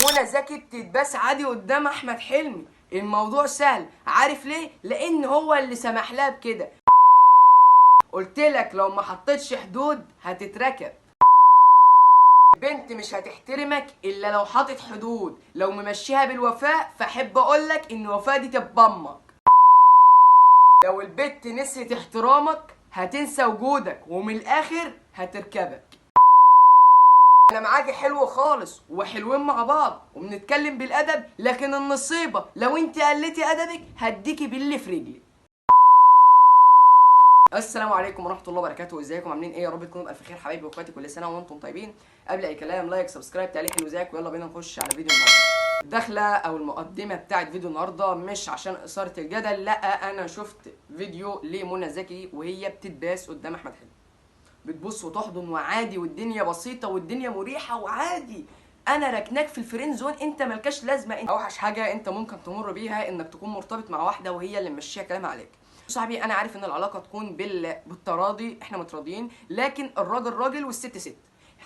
منى زكي بتتباس عادي قدام احمد حلمي. الموضوع سهل، عارف ليه؟ لان هو اللي سمح لها بكده. قلت لك لو ما حطيتش حدود هتتركب. البنت مش هتحترمك الا لو حاطط حدود. لو ممشيها بالوفاء فاحب اقول لك ان الوفاء دي تبمك. لو البت نسيت احترامك هتنسى وجودك، ومن الاخر هتركبك. انا معاكي حلو خالص وحلوين مع بعض وبنتكلم بالادب، لكن النصيبه لو انت قلتي ادبك هديكي باللي في رجلي. السلام عليكم ورحمه الله وبركاته، ازيكم عاملين ايه؟ يا رب تكونوا بالف خير حبايبي واخواتي، كل سنه وانتم طيبين. قبل اي كلام لايك سبسكرايب تعليق حلو زيك، ويلا بينا نخش على فيديو النهارده. الدخله او المقدمه بتاعت فيديو النهارده مش عشان اثاره الجدل، لا، انا شفت فيديو لمنى زكي وهي بتتباس قدام احمد حلمي، بتبص وتحضن وعادي، والدنيا بسيطه والدنيا مريحه وعادي. انا راكناك في الفرين زون، انت مالكاش لازمه. انت اوحش حاجه انت ممكن تمر بيها انك تكون مرتبط مع واحده وهي اللي ممشيه كلامها عليك. صاحبي انا عارف ان العلاقه تكون بالتراضي، احنا متراضيين، لكن الراجل راجل والست ست.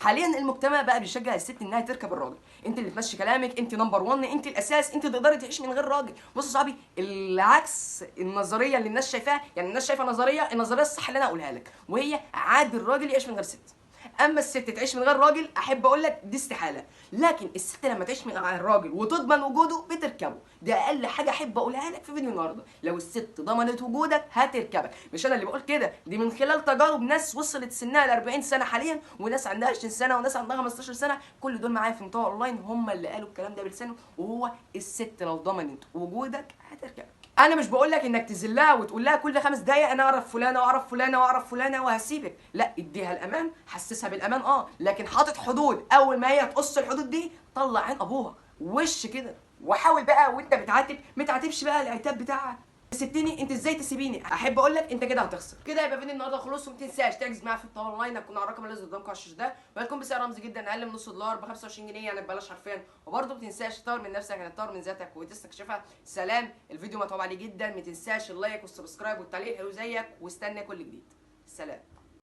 حاليا المجتمع بقى بيشجع الست انها تركب الراجل. انت اللي تمشي كلامك، انت نمبر 1، انت الاساس، انت تقدري تعيش من غير راجل. بص يا صاحبي، العكس النظريه اللي الناس شايفاها، يعني الناس شايفه النظريه الصح اللي انا هقولها لك، وهي عادي الراجل يعيش من غير ست. اما الست تعيش من غير راجل احب اقول لك دي استحاله. لكن الست لما تعيش مع الراجل وتضمن وجوده بتركبه. دي اقل حاجه احب اقولها لك في فيديو النهارده. لو الست ضمنت وجودك هتركبك. مش انا اللي بقول كده، دي من خلال تجارب ناس وصلت سنها ل 40 سنه حاليا، وناس عندها 20 سنه، وناس عندها 15 سنه. كل دول معايا في محتوى اونلاين، هم اللي قالوا الكلام ده بلسانهم، وهو الست لو ضمنت وجودك هتركبك. انا مش بقول لك انك تذلها وتقول لها كل 5 دقايق انا اعرف فلانه واعرف فلانه واعرف فلانه وهسيبك، لا، اديها الامان، حسسها بالامان، لكن حاطط حدود. اول ما هي تقص الحدود دي طلع عين ابوها وش كده. وحاول بقى وانت بتعاتب ما تعاتبش بقى العتاب بتاعها سبتني، انت ازاي تسيبيني؟ احب اقول لك انت كده هتخسر. كده يبقى فيديو النهارده خلص، وما تنساش تحجز معايا في الطاوله اونلاين. هتكون على الرقم اللي قدامكم على الشاشه ده، وهتكون بسعر رمزي جدا، اقل من نص دولار، ب 25 جنيه، يعني ببلاش حرفيا. وبرده ما تنساش تطور من نفسك، يعني تطور من ذاتك وتستكشفها. سلام. الفيديو متعوب عليه جدا، ما تنساش اللايك والسبسكرايب والتعليق حلو زيك، واستنى كل جديد. سلام.